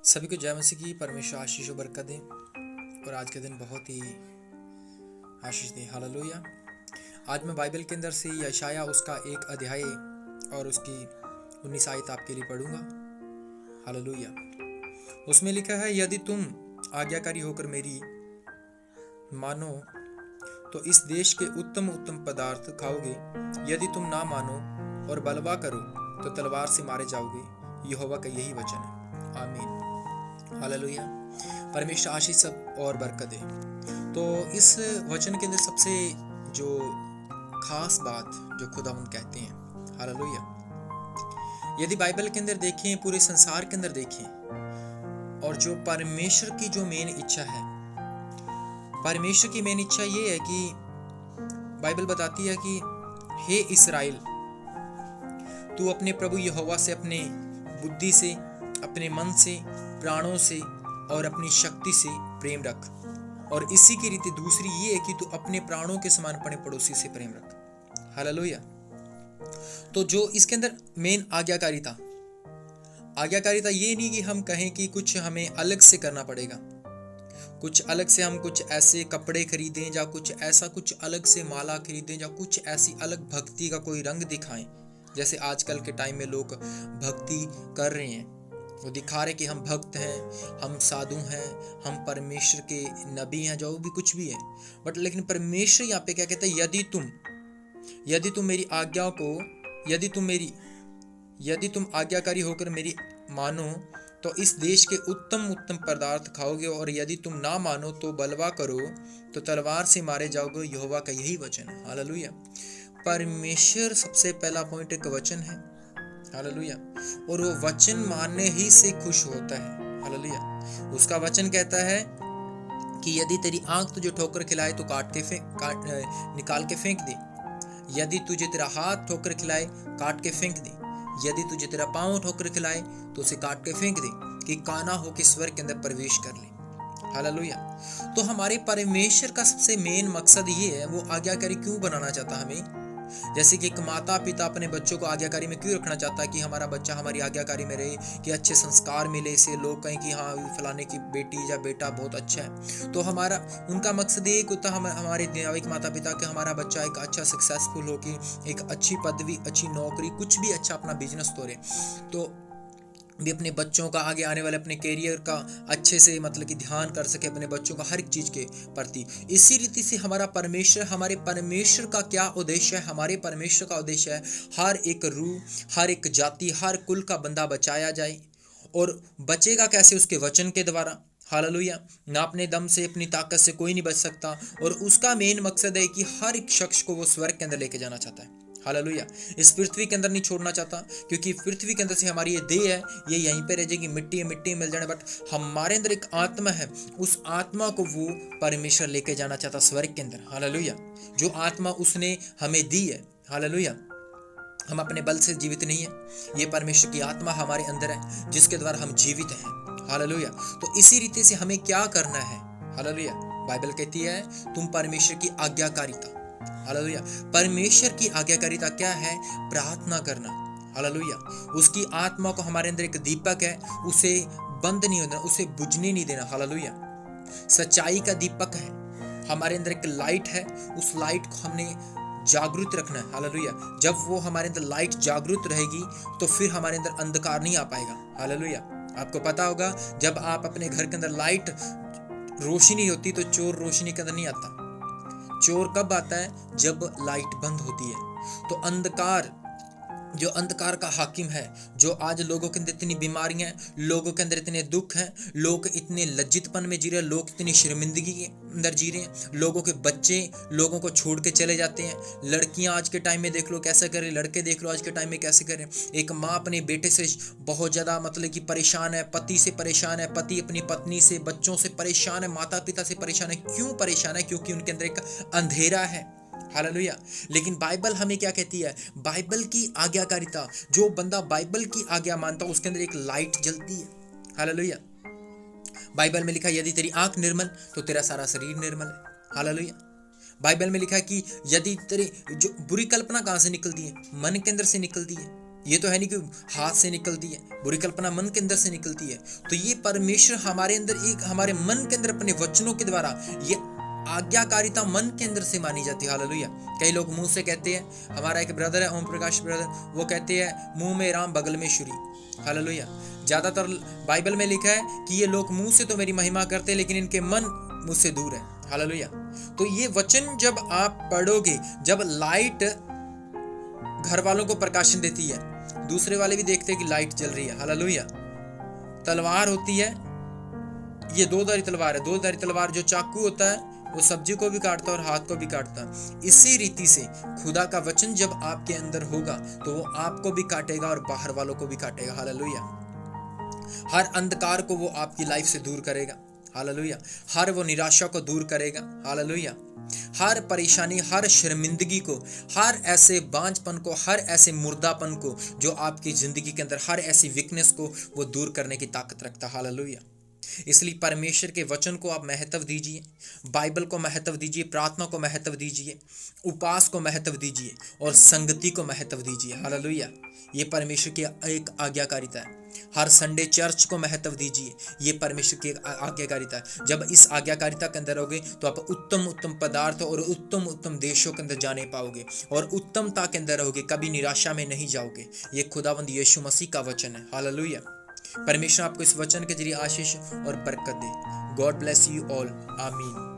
सभी को जय मसीह की परमेश्वर आशीष और बरकत दें और आज के दिन बहुत ही आशीष दें। हालेलुया। आज मैं बाइबल के अंदर से यशाया उसका एक अध्याय और उसकी 19 आयत आपके लिए पढ़ूंगा। हालेलुया। उसमें लिखा है, यदि तुम आज्ञाकारी होकर मेरी मानो तो इस देश के उत्तम उत्तम पदार्थ खाओगे। यदि तुम ना मानो और बलवा करो तो तलवार से मारे जाओगे। यहोवा का यही वचन है। आमीन। हालेलुया। परमेश्वर आशीष सब और बरकत दे। तो इस वचन के अंदर सबसे जो खास बात जो खुदावंद कहते हैं, हालेलुया, यदि बाइबल के अंदर देखें, पूरे संसार के अंदर देखें, और जो परमेश्वर की जो मेन इच्छा है, परमेश्वर की मेन इच्छा ये है कि बाइबल बताती है कि हे इस्राएल, तू अपने प्रभु यहोवा से अपने बुद्धि से, अपने मन से, प्राणों से और अपनी शक्ति से प्रेम रख। और इसी की रीति दूसरी ये है कि तू अपने प्राणों के समान अपने पड़ोसी से प्रेम रख। हालेलुया। तो जो इसके अंदर मेन आज्ञाकारिता ये नहीं कि हम कहें कि कुछ हमें अलग से करना पड़ेगा, कुछ अलग से हम कुछ ऐसे कपड़े खरीदें या कुछ ऐसा कुछ अलग से माला खरीदें या कुछ ऐसी अलग भक्ति का कोई रंग दिखाएं। जैसे आजकल के टाइम में लोग भक्ति कर रहे हैं, वो दिखा रहे कि हम भक्त हैं, हम साधु हैं, हम परमेश्वर के नबी हैं, जो भी कुछ भी है। बट लेकिन परमेश्वर यहाँ पे क्या कहता है, यदि तुम मेरी आज्ञाओं को, यदि तुम आज्ञाकारी होकर मेरी मानो तो इस देश के उत्तम उत्तम पदार्थ खाओगे, और यदि तुम ना मानो तो बलवा करो तो तलवार से मारे जाओगे। यहोवा का यही वचन है। हालेलुया। परमेश्वर सबसे पहला पॉइंट एक वचन है। हालेलुया। और वो वचन मानने ही से खुश होता है। हालेलुया। उसका वचन कहता है कि यदि तेरी आंख तुझे ठोकर खिलाए तो निकाल के फेंक दे। यदि तुझे तेरा हाथ ठोकर खिलाए काट के फेंक दे। यदि तुझे तेरा पांव ठोकर खिलाए तो उसे काट के फेंक दे, कि काना हो के स्वर्ग के अंदर प्रवेश कर ले। हालेलुया। तो हमारे परमेश्वर का सबसे मेन मकसद ये है, वो आज्ञाकारी क्यों बनाना चाहता हमें। जैसे कि एक माता पिता अपने बच्चों को आज्ञाकारी में क्यों रखना चाहता है, कि हमारा बच्चा हमारी आज्ञाकारी में रहे, कि अच्छे संस्कार मिले, इसे लोग कहें कि हाँ फलाने की बेटी या बेटा बहुत अच्छा है। तो हमारा उनका मकसद एक होता है, हमारे एक माता पिता के हमारा बच्चा एक अच्छा सक्सेसफुल हो, कि एक अच्छी पदवी, अच्छी नौकरी, कुछ भी अच्छा अपना बिजनेस तोड़े, तो भी अपने बच्चों का आगे आने वाले अपने कैरियर का अच्छे से मतलब कि ध्यान कर सके, अपने बच्चों का हर एक चीज के प्रति। इसी रीति से हमारे परमेश्वर का क्या उद्देश्य है, हमारे परमेश्वर का उद्देश्य है हर एक रूह, हर एक जाति, हर कुल का बंदा बचाया जाए। और बचेगा कैसे? उसके वचन के द्वारा। हालेलुया। ना अपने दम से, अपनी ताकत से कोई नहीं बच सकता। और उसका मेन मकसद है कि हर एक शख्स को वो स्वर्ग के अंदर लेके जाना चाहता है। हालेलुया। इस पृथ्वी के अंदर नहीं छोड़ना चाहता, क्योंकि पृथ्वी के अंदर से हमारी ये देह है, ये यहीं पे रह जाएगी, मिट्टी में मिल जाने, बट हमारे अंदर एक आत्मा है, उस आत्मा को वो परमेश्वर लेके जाना चाहता स्वर्ग के अंदर। हालेलुया। जो आत्मा उसने हमें दी है। हालेलुया। हम अपने बल से जीवित नहीं है, ये परमेश्वर की आत्मा हमारे अंदर है, जिसके द्वारा हम जीवित हैं। हालेलुया। तो इसी रीति से हमें क्या करना है? हालेलुया। बाइबल कहती है तुम परमेश्वर की आज्ञाकारिता। हालेलुया। परमेश्वर की आज्ञाकारिता क्या है? प्रार्थना करना। हालेलुया। उसकी आत्मा को हमारे अंदर एक दीपक है, उसे बंद नहीं होना, उसे बुझने नहीं देना। हालेलुया। सच्चाई का दीपक है, हमारे अंदर एक लाइट है, उस लाइट को हमने जागृत रखना है। हालेलुया। जब वो हमारे अंदर लाइट जागृत रहेगी तो फिर हमारे अंदर अंधकार नहीं आ पाएगा। हालेलुया। आपको पता होगा, जब आप अपने घर के अंदर लाइट रोशनी होती तो चोर रोशनी के अंदर नहीं आता। चोर कब आता है? जब लाइट बंद होती है। तो जो अंधकार का हाकिम है, जो आज लोगों के अंदर इतनी बीमारियां हैं, लोगों के अंदर इतने दुख हैं, लोग इतने लज्जितपन में जी रहे हैं, लोग इतनी शर्मिंदगी के अंदर जी रहे हैं, लोगों के बच्चे लोगों को छोड़ के चले जाते हैं, लड़कियां आज के टाइम में देख लो कैसे कर रहे, लड़के देख लो आज के टाइम में कैसे कर रहे हैं। एक माँ अपने बेटे से बहुत ज्यादा मतलब कि परेशान है, पति से परेशान है, पति अपनी पत्नी से, बच्चों से परेशान है, माता पिता से परेशान है। क्यों परेशान है? क्योंकि उनके अंदर एक अंधेरा है। हालेलुया। लेकिन बाइबल हमें क्या कहती है? बाइबल की आज्ञाकारिता, जो बंदा बाइबल की आज्ञा मानता है उसके अंदर एक लाइट जलती है। हालेलुया। बाइबल में लिखा है यदि तेरी आंख निर्मल तो तेरा सारा शरीर निर्मल है। हालेलुया। बाइबल में लिखा है कि यदि तेरी जो बुरी कल्पना कहां से निकलती है? मन के अंदर से निकलती है। ये तो है नहीं कि हाथ से निकलती है, बुरी कल्पना मन के अंदर से निकलती है। तो ये परमेश्वर हमारे अंदर एक हमारे मन के अंदर अपने वचनों के द्वारा ये आज्ञाकारिता मन के अंदर से मानी जाती है। हालेलुया। कई लोग मुंह से कहते हैं, हमारा एक ब्रदर है ओम प्रकाश ब्रदर, वो कहते हैं मुंह में राम बगल में छुरी। हालेलुया। ज्यादातर बाइबल में लिखा है कि ये लोग मुंह से तो मेरी महिमा करते हैं लेकिन इनके मन मुझसे दूर है। हालेलुया। तो ये वचन जब आप पढ़ोगे, जब लाइट घर वालों को प्रकाशन देती है, दूसरे वाले भी देखते हैं कि लाइट जल रही है। हालेलुया। तलवार होती है, ये दो धारी तलवार है। दो धारी तलवार जो चाकू होता है वो सब्जी को भी काटता है और हाथ को भी काटता है। इसी रीति से खुदा का वचन जब आपके अंदर होगा तो वो आपको भी काटेगा और बाहर वालों को भी काटेगा। हालेलुया। हर अंधकार को वो आपकी लाइफ से दूर करेगा। हालेलुया। हर वो निराशा को दूर करेगा। हालेलुया। हर परेशानी, हर शर्मिंदगी को, हर ऐसे बांझपन को, हर ऐसे मुर्दापन को जो आपकी जिंदगी के अंदर, हर ऐसी वीकनेस को वो दूर करने की ताकत रखता है। हालेलुया। इसलिए परमेश्वर के वचन को आप महत्व दीजिए, बाइबल को महत्व दीजिए, प्रार्थना को महत्व दीजिए, उपवास को महत्व दीजिए और संगति को महत्व दीजिए। हालेलुया। ये परमेश्वर की एक आज्ञाकारिता है। हर संडे चर्च को महत्व दीजिए, ये परमेश्वर की आज्ञाकारिता है। जब इस आज्ञाकारिता के अंदर होगे तो आप उत्तम उत्तम पदार्थ और उत्तम उत्तम देशों के अंदर जाने पाओगे और उत्तमता के अंदर रहोगे, कभी निराशा में नहीं जाओगे। ये खुदावंद यीशु मसीह का वचन है। हालेलुया। परमेश्वर आपको इस वचन के जरिए आशीष और बरकत दे। God bless you all. आमीन।